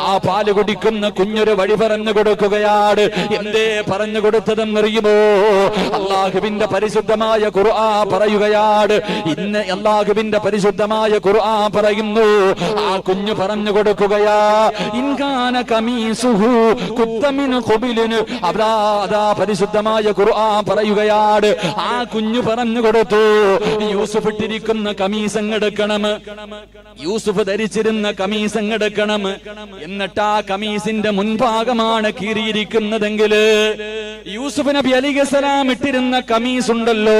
ആ പാല് കുടിക്കുന്ന കുഞ്ഞൊരു വഴി പറഞ്ഞു കൊടുക്കുകയാണ്. എന്തേ പറഞ്ഞു കൊടുത്തതെന്നറിയുമോ? അല്ലാഹുവിന്റെ പരിശുദ്ധമായ ഖുർആൻ പറയുകയാണ്. ഇന്ന് അല്ലാഹുവിന്റെ പരിശുദ്ധമായ ഖുർആൻ പറയുന്നു, ആ കുഞ്ഞു പറഞ്ഞു കൊടുക്കുകയാ, ഇൻകാന കമീസുഹു ഖുദ്ദമിൻ ഖുബിലിന്. അതാ പരിശുദ്ധമായ ഖുർആൻ പറയുകയാണ്. ആ കുഞ്ഞു പറഞ്ഞു കൊടുത്തു, യൂസുഫ് ഇട്ടിരിക്കുന്ന കമീസങ്ങെടുക്കണം, യൂസുഫ് ധരിച്ചിരുന്ന കമീസങ്ങെടുക്കണം. എന്നിട്ട് ആ കമീസിന്റെ മുൻഭാഗമാണ് കീറിയിരിക്കുന്നതെങ്കിൽ യൂസുഫ് നബി അലൈഹിസ്സലാം ഇട്ടിരുന്ന കമീസ് ഉണ്ടല്ലോ,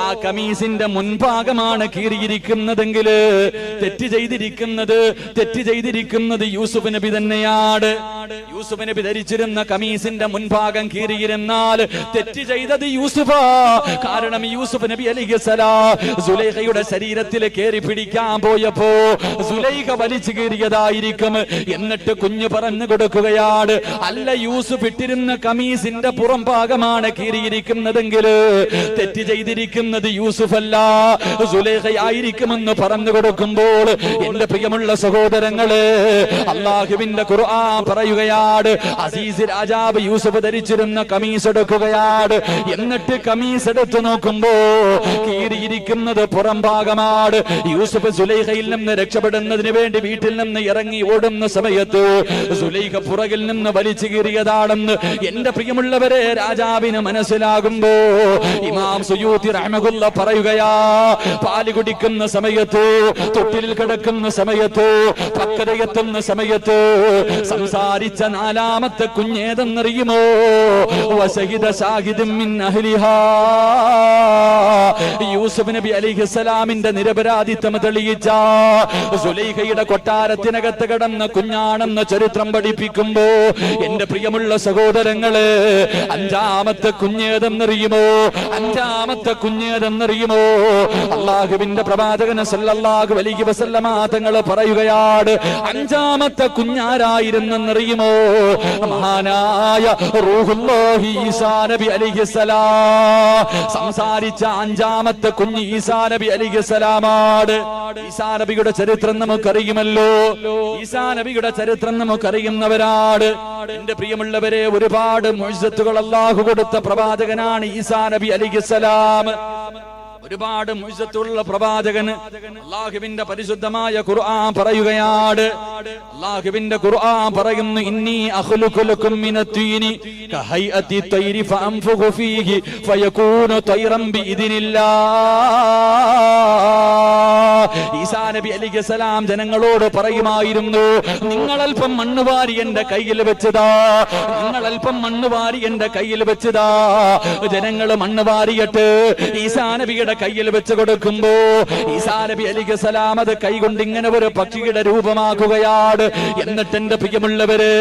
ആ കമീസിന്റെ മുൻഭാഗമാണ് കീറിയിരിക്കുന്നതെങ്കിൽ തെറ്റ് ചെയ്തിരിക്കുന്നത് യൂസുഫ് നബി തന്നെയാണ്. യൂസുഫ് നബി ധരിച്ചിരുന്ന കമീസിന്റെ മുൻഭാഗം കീറിയിരുന്നാൽ തെറ്റ് ചെയ്തത് യൂസുഫാ. കാരണം യൂസുഫ് നബി അലൈഹിസ്സലാം സുലൈഖയുടെ ശരീരത്തിൽ കയറി പിടിക്കാൻ പോയപ്പോ സുലൈഖ വലിച്ചു കീറിയതായിരിക്കും. എന്നിട്ട് കുഞ്ഞു പറഞ്ഞു കൊടുക്കുകയാണ്, അല്ല, യൂസുഫ് ഇട്ടിരുന്ന കമീസിന്റെ പുറം ഭാഗമാണ് കീറിയിരിക്കുന്നതെങ്കിൽ തെറ്റ് ചെയ്തിരിക്കുന്നത് ഇരിക്കുന്നത് യൂസുഫല്ല, സുലൈഖയായിരിക്കുമെന്ന് പറഞ്ഞു കൊടുക്കുമ്പോൾ എന്റെ പ്രിയമുള്ള സഹോദരങ്ങളെ, അള്ളാഹുവിന്റെ ഖുർആൻ പറയുകയാണ്, അസീസ് രാജാവ് യൂസുഫ് ധരിച്ചിരുന്ന കമീസ് എടുക്കുകയാണ്. എന്നിട്ട് കമീസ് എടുത്തു നോക്കുമ്പോ കീറിയിരിക്കുന്നത് പുറം ഭാഗമാണ്. യൂസുഫ് സുലൈഖയിൽ നിന്ന് രക്ഷപ്പെടുന്നതിന് വേണ്ടി വീട്ടിൽ നിന്ന് ഇറങ്ങി ഓടുന്ന സമയത്ത് സുലൈഖ പുറകിൽ നിന്ന് വലിച്ചു കീറിയതാണെന്ന് എന്റെ പ്രിയമുള്ളവരെ രാജാവിന് മനസ്സിലാകുമ്പോ ഇമാം സുയൂത്തി റഹ്മഹുല്ല പറയുകയാ, പാല് കുടിക്കുന്ന സമയത്ത്, തൊട്ടിലിൽ കിടക്കുന്ന സമയത്ത്, പക്വതയെത്തുന്ന സമയത്ത് സംസാരിച്ച നാലാമത്തെ കുഞ്ഞേതെന്നറിയുമോ? വശഹിദ ശാഹിദും മിൻ അഹ്ലിഹാ, യൂസുഫ് നബി അലൈഹിസ്സലാമിന്റെ നിരപരാധിത്വം തെളിയിച്ച സുലൈഖയുടെ കൊട്ടാരത്തിനകത്ത് കിടന്ന കുഞ്ഞാണെന്ന ചരിത്രം പഠിപ്പിക്കുമ്പോ എന്റെ പ്രിയമുള്ള സഹോദരങ്ങളെ, അഞ്ചാമത്തെ കുഞ്ഞേതെന്നറിയുമോ? അഞ്ചാമത്തെ കുഞ്ഞേതെന്നറിയുമോ? അള്ളാഹുവിന്റെ പ്രവാചകൻ സല്ലല്ലാഹു അലൈഹി വസല്ലമ തങ്ങൾ പറയുകയാണ്, അഞ്ചാമത്തെ കുഞ്ഞാരായിരുന്നെന്നറിയുമോ? മഹാനായ റൂഹുല്ലാഹി ഈസാ നബി അലൈഹിസ്സലാം. സംസാരിച്ച അഞ്ചാമത്തെ കുഞ്ഞ് ഈസാ നബി അലൈഹിസ്സലാമാണ്. ഈസാ നബിയുടെ ചരിത്രം നമുക്കറിയുമല്ലോ. ഈസാ നബിയുടെ ചരിത്രം നമുക്കറിയുന്നവരാണ്. എന്റെ പ്രിയമുള്ളവരെ, ഒരുപാട് മുഅ്ജിസത്തുകൾ അല്ലാഹു കൊടുത്ത പ്രവാചകനാണ് ഈസാ നബി അലൈഹിസ്സലാം. ഒരുപാട് മുഅ്ജിസത്തുള്ള പ്രവാചകന് അല്ലാഹുവിന്റെ പരിശുദ്ധമായ ഖുർആൻ പറയുകയാണ്. അല്ലാഹുവിന്റെ ഖുർആൻ പറയുന്നു, ഇന്നി അഖ്ലുഖു ലക്കും മിനത്തീനി കഹൈഅതി തൈരി ഫഅൻഫുഖു ഫീഹി ഫയകൂനു തൈറൻ ബിഇദ്നില്ലാഹ്. ഈസാ നബി അലൈഹിസ്സലാം ജനങ്ങളോട് പറയുമായിരുന്നു, നിങ്ങൾ അല്പം മണ്ണ് വാരി എന്റെ കയ്യിൽ വെച്ചതാ, നിങ്ങൾ അല്പം മണ്ണ് വാരി എന്റെ കയ്യിൽ വെച്ചതാ. ജനങ്ങൾ മണ്ണ് വാരിയിട്ട് ഈസാ നബിയുടെ കയ്യിൽ വെച്ച് കൊടുക്കുമ്പോ ഈസാ നബി അലൈഹിസ്സലാം അത് കൈകൊണ്ട് ഇങ്ങനെ ഒരു പക്ഷിയുടെ രൂപമാക്കുകയാണ്. എന്നിട്ട് എന്റെ പ്രിയമുള്ളവരെ,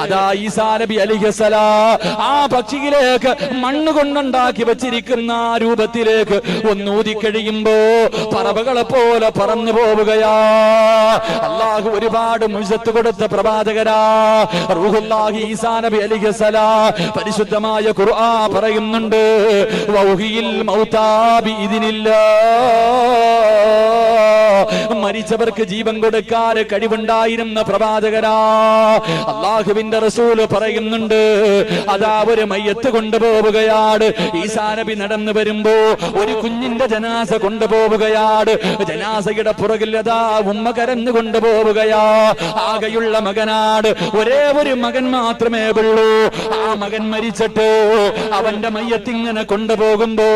അതാ ഈസാ നബി അലൈഹിസ്സലാം ആ പക്ഷിയിലേക്ക് മണ്ണ് കൊണ്ടുണ്ടാക്കി വെച്ചിരിക്കുന്ന ആ രൂപത്തിലേക്ക് ഒന്നൂതി കഴിയുമ്പോ പറവകളെ പോലെ പറന്നു പോവുകയാ. അല്ലാഹു ഒരുപാട് മുഅ്ജിസത്ത് കൊടുത്ത പ്രവാചകരാ റൂഹുല്ലാഹി ഈസാ നബി അലൈഹിസ്സലാം. പരിശുദ്ധമായ ഖുർആൻ പറയുന്നുണ്ട്, വൗഹിയിൽ മൗതാ മരിച്ചവർക്ക് ജീവൻ കൊടുക്കാൻ കഴിവുണ്ടായിരുന്ന പ്രവാചകരാ. അള്ളാഹുവിന്റെ റസൂൽ പറയുന്നുണ്ട്, അതാ ഒരു മയ്യത്ത് കൊണ്ടുപോവുകയാണ്. ഈസാ നബി നടന്നു വരുമ്പോ ഒരു കുഞ്ഞിന്റെ ജനാസ കൊണ്ടുപോവുകയാണ്. ജനാസയുടെ പുറകിൽ അതാ ഉമ്മ കരഞ്ഞു കൊണ്ടുപോവുകയാ. ആകെയുള്ള മകനാണ്, ഒരേ ഒരു മകൻ മാത്രമേ ഉള്ളൂ. ആ മകൻ മരിച്ചിട്ട് അവന്റെ മയ്യത്ത് ഇങ്ങനെ കൊണ്ടുപോകുമ്പോ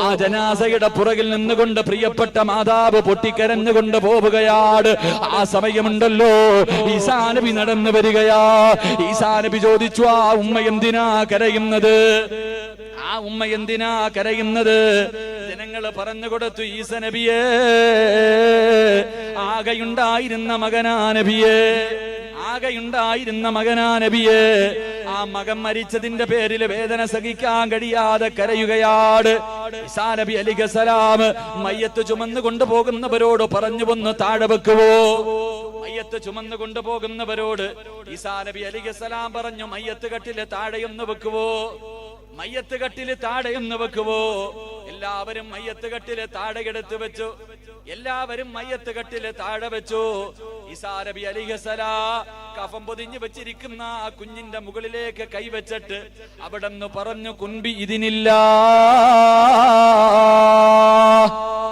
ആ ജനാസയുടെ പുറകിൽ നിന്നുകൊണ്ട് പ്രിയപ്പെട്ട മാതാവ് പൊട്ടിക്കരഞ്ഞുകൊണ്ട് പോവുകയാണ്. ആ സമയമുണ്ടല്ലോ ഈസാ നബി നടന്നു വരികയാ. ഈസാ നബി ചോദിച്ചു, ആ ഉമ്മ എന്തിനാ കരയുന്നത്? ആ ഉമ്മ എന്തിനാ കരയുന്നത്? ജനങ്ങൾ പറഞ്ഞു കൊടുത്തു, ഈസാ നബിയേ, ആകെയുണ്ടായിരുന്ന മകനാ നബിയേ, ആകെയുണ്ടായിരുന്ന മകനാ നബിയേ. ആ മകൻ മരിച്ചതിന്റെ പേരിൽ വേദന സഹിക്കാൻ കഴിയാതെ കരയുകയാണ്. ഈസാ നബി അലൈഹിസ്സലാം മയ്യത്ത് ചുമന്നു കൊണ്ടുപോകുന്നവരോട് പറഞ്ഞു, ഒന്ന് താഴെ വെക്കുവോ? മയ്യത്ത് ചുമന്നു കൊണ്ടുപോകുന്നവരോട് ഈസാ നബി അലൈഹിസ്സലാം പറഞ്ഞു, മയ്യത്ത് കട്ടില് താഴെയൊന്ന് വെക്കുവോ? മയ്യത്ത് കട്ടില് താഴെയൊന്ന് വെക്കുവോ? എല്ലാവരും മയ്യത്ത് കട്ടില് താഴെ എടുത്തു വെച്ചു. എല്ലാവരും മയ്യത്ത് കട്ടില് താഴെ വെച്ചു. ഈസാ നബി അലൈഹിസ്സലാം കഫം പൊതിഞ്ഞു വെച്ചിരിക്കുന്ന ആ കുഞ്ഞിന്റെ മുകളിലേക്ക് കൈവച്ചിട്ട് അവിടെ നിന്ന് പറഞ്ഞു, കുൻബി ഇതിനില്ല.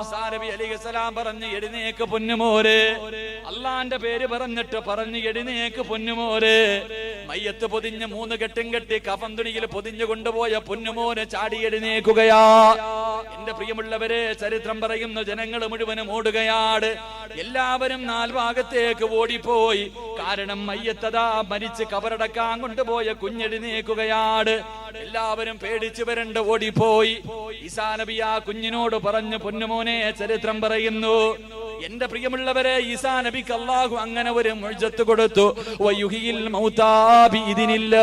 ഈസാ നബി അലൈഹിസ്സലാം പറഞ്ഞു, എഴുന്നേക്ക് പൊന്നുമോരെ. അള്ളാന്റെ പേര് പറഞ്ഞിട്ട് പറഞ്ഞു, എഴുന്നേക്ക് പൊന്നുമോരെ. മയ്യത്ത് പൊതിഞ്ഞ് 3 കെട്ടും കെട്ടി കഫം തുണിയിൽ പൊതിഞ്ഞു കൊണ്ടുപോയ പൊന്നുമോനെ ചാടി എഴുന്നേക്കുകയാ. എന്റെ പ്രിയമുള്ളവരെ, ചരിത്രം പറയുന്ന ജനങ്ങൾ മുഴുവനും ഓടുകയാണ്. എല്ലാവരും 4 ഭാഗത്തേക്ക് ഓടിപ്പോയി. കാരണം മയ്യത്തതാ മരിച്ച് കബറടക്കാൻ കൊണ്ടുപോയ കുഞ്ഞെഴുന്നേക്കുകയാണ്. എല്ലാവരും പേടിച്ചു വരണ്ട് ഓടിപ്പോയി. ഈസാ നബി ആ കുഞ്ഞിനോട് പറഞ്ഞു, പൊന്നുമോനെ, ചരിത്രം പറയുന്നു, എന്റെ പ്രിയമുള്ളവരെ, ഈസാ നബിക്ക് അല്ലാഹു അങ്ങനെ ഒരു മുഅ്ജിസത്ത് കൊടുത്തു. വയുഹിയിൽ മൗതാ ബിഇദ്നില്ലാഹ്.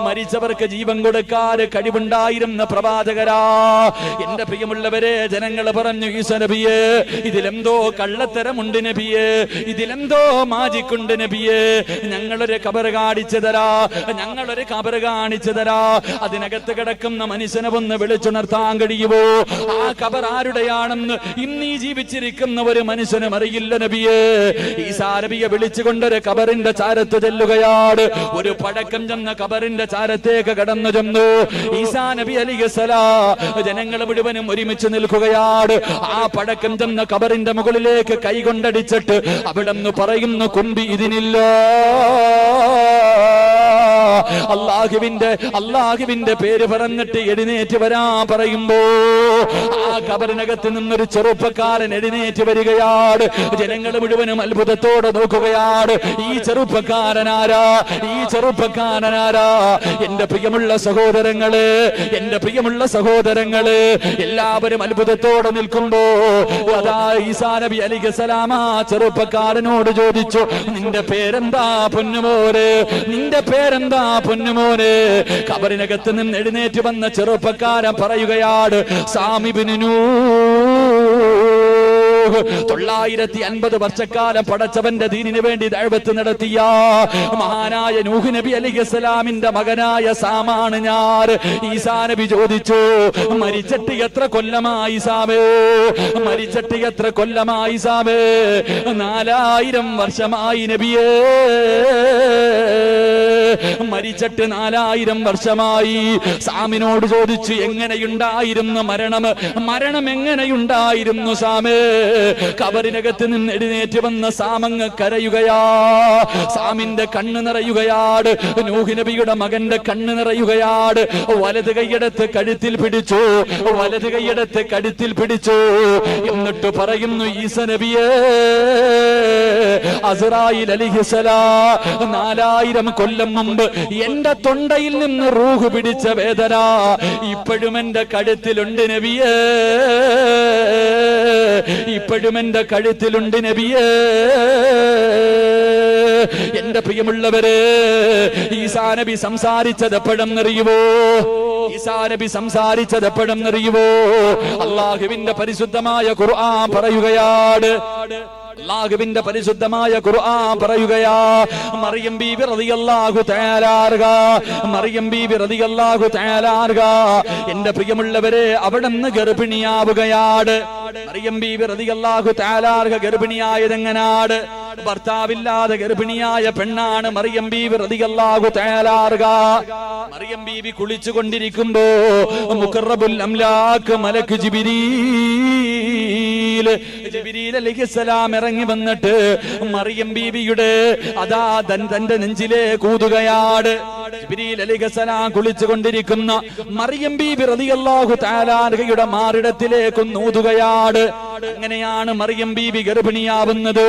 മരിച്ചവർക്ക് ജീവൻ കൊടുക്കാൻ കഴിവുണ്ടായിരുന്ന പ്രവാചകരാ. എന്റെ പ്രിയമുള്ളവരെ, ജനങ്ങൾ പറഞ്ഞു, ഈസാ നബിയെ, ഇതിലെന്തോ കള്ളത്തരമുണ്ട് നബിയെ, ഇതിലെന്തോ മാജിക്കുണ്ട് നബിയെ, ഞങ്ങളൊരു ഖബർ കാണിച്ചു തരാ, ഞങ്ങളൊരു ഖബർ കാണിച്ചു തരാ, അതിനകത്ത് കിടക്കുന്ന മനുഷ്യനെ ഒന്ന് വിളിച്ചുണർത്താൻ കഴിയുമോ? ആ ഖബർ ആരുടെയാണെന്ന് ഇന്നീ ജീവിച്ചിരിക്കുന്ന ഒരു മനുഷ്യനും അറിയില്ല നബിയെ. ഈസാ നബിയെ വിളിച്ചുകൊണ്ടൊരു ഖബറിന്റെ ചാരത്ത് ചെല്ലുകയാണ്. ഒരു പഴക്കം ചെന്ന ഖബറിന്റെ ചാരത്തേക്ക് കടന്നു ചെന്നു. ഈസാ നബി അലൈഹിസ്സലാം ജനങ്ങൾ മുഴുവനും ഒരുമിച്ച് നിൽക്കുകയാണ്. ആ പഴക്കം ചെന്ന ഖബറിന്റെ മുകളിലേക്ക് കൈകൊണ്ടടിച്ചിട്ട് അവിടെന്ന് പറയുന്നു, കുമ്പി ഇതിനില്ല. അള്ളാഹുവിന്റെ പേര് പറഞ്ഞിട്ട് എഴുന്നേറ്റ് വരാൻ പറയുമ്പോ ആ ഖബറിനകത്ത് നിന്നൊരു ചെറുപ്പക്കാരൻ എഴുന്നേറ്റ് വരികയാണ്. ജനങ്ങൾ മുഴുവനും അത്ഭുതത്തോടെ നോക്കുകയാണ്. ഈ ചെറുപ്പക്കാരനാരാ? ഈ ചെറുപ്പക്കാരനാരാ? എന്റെ പ്രിയമുള്ള സഹോദരങ്ങള്, എന്റെ പ്രിയമുള്ള സഹോദരങ്ങള്, എല്ലാവരും അത്ഭുതത്തോടെ നിൽക്കുമ്പോ അതാ ഈസാ നബി അലൈഹിസ്സലാം ആ ചെറുപ്പക്കാരനോട് ചോദിച്ചു, നിന്റെ പേരെന്താ പൊന്നുമോനെ? നിന്റെ പേരെന്താ പൊന്നുമോനെ? ഖബറിനകത്ത് നിന്ന് എഴുന്നേറ്റ് വന്ന ചെറുപ്പക്കാരൻ പറയുകയാണ്, സാം ഇബ്നു നൂഹ്. 950 വർഷക്കാലം പടച്ചവന്റെ ദീനിന് വേണ്ടി ദഅവത്ത് നടത്തിയ മഹാനായ നൂഹ് നബി അലൈഹിസ്സലാമിന്റെ മകനായ സാമാണ് ഞാൻ. ഈസാ നബി ചോദിച്ചു, മരിച്ചിട്ട് എത്ര കൊല്ലമായി സാമേ? മരിച്ചിട്ട് എത്ര കൊല്ലമായി സാമേ? 4000 വർഷമായി നബിയേ. മരിച്ചിട്ട് 4000 വർഷമായി. സാമിനോട് ചോദിച്ചു, എങ്ങനെയുണ്ടായിരുന്നു മരണം? മരണം എങ്ങനെയുണ്ടായിരുന്നു സാമേ? ഖബറിനകത്ത് നിന്ന് എഴുന്നേറ്റ് വന്ന സാമങ്ങ് കരയുകയാ. സാമിന്റെ കണ്ണ് നിറയുകയാണ്. നൂഹ് നബിയുടെ മകന്റെ കണ്ണ് നിറയുകയാണ്. വലത് കൈയെടുത്ത് കഴുത്തിൽ പിടിച്ചു, വലത് കൈയെടുത്ത് കഴുത്തിൽ പിടിച്ചു. എന്നിട്ട് പറയുന്നു, ഈസാ നബിയേ, അസ്റായീൽ അലൈഹിസ്സലാം 4000 കൊല്ലം മുമ്പ് എന്റെ തൊണ്ടയിൽ നിന്ന് റൂഹ് പിടിച്ച വേദന ഇപ്പോഴും എന്റെ കഴുത്തിലുണ്ട് നബിയേ, ഇപ്പോഴും എന്റെ കഴുത്തിലുണ്ട് നബിയേ. എന്റെ പ്രിയമുള്ളവരെ, ഈസാ നബി സംസാരിച്ചത് എപ്പോഴെന്നറിയുമോ? ഈസാ നബി സംസാരിച്ചത് എപ്പോഴെന്നറിയുമോ? അല്ലാഹുവിന്റെ പരിശുദ്ധമായ ഖുർആൻ പറയുകയാണ്. അല്ലാഹുവിന്റെ പരിശുദ്ധമായ ഖുർആൻ പറയുകയാ, മറിയം ബീബി റളിയല്ലാഹു തആല അൻഹ, മറിയം ബീബി റളിയല്ലാഹു തആല അൻഹ എന്റെ പ്രിയമുള്ളവരെ അവിടുന്ന് ഗർഭിണിയാവുകയാണ്. മറിയം ബീബി റളിയല്ലാഹു തആല അൻഹ ഗർഭിണിയായത് എങ്ങനാണ്? ഭർത്താവില്ലാതെ ഗർഭിണിയായ പെണ്ണാണ് മറിയം ബീബി റളിയല്ലാഹു തആല അൻഹ. മറിയം ബീബി കുളിച്ചുകൊണ്ടിരിക്കുമ്പോ മുഖറബുൽ അംലാക്ക് മലക്ക് ജിബ്രീൽ അലൈഹിസ്സലാം ഇറങ്ങി വന്നിട്ട് മറിയം ബീബിയുടെ അതാ തന്റെ നെഞ്ചിലെ കൂതുകയാണ്. ജിബ്രീൽ അലൈഹിസ്സലാം കുളിച്ചുകൊണ്ടിരിക്കുന്ന മറിയം ബീബി റളിയല്ലാഹു തആല അൻഹയുടെ മാറിടത്തിലേക്ക് ഊതുകയാണ്. അങ്ങനെയാണ് മറിയം ബീബി ഗർഭിണിയാവുന്നത്.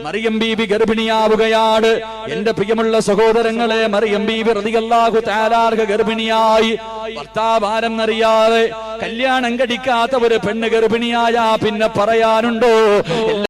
മറിയം ബീബി ഗർഭിണിയാവുകയാണ്. എന്റെ പ്രിയമുള്ള സഹോദരങ്ങളെ, മറിയം ബീബി റളിയല്ലാഹു തആല അൻഹ ഗർഭിണിയായി. ഭർത്താവ് ആരെന്നറിയാതെ കല്യാണം കഴിക്കാത്ത ഒരു പെണ്ണ് ഗർഭിണിയായ പിന്നെ പറയാനുണ്ടോ?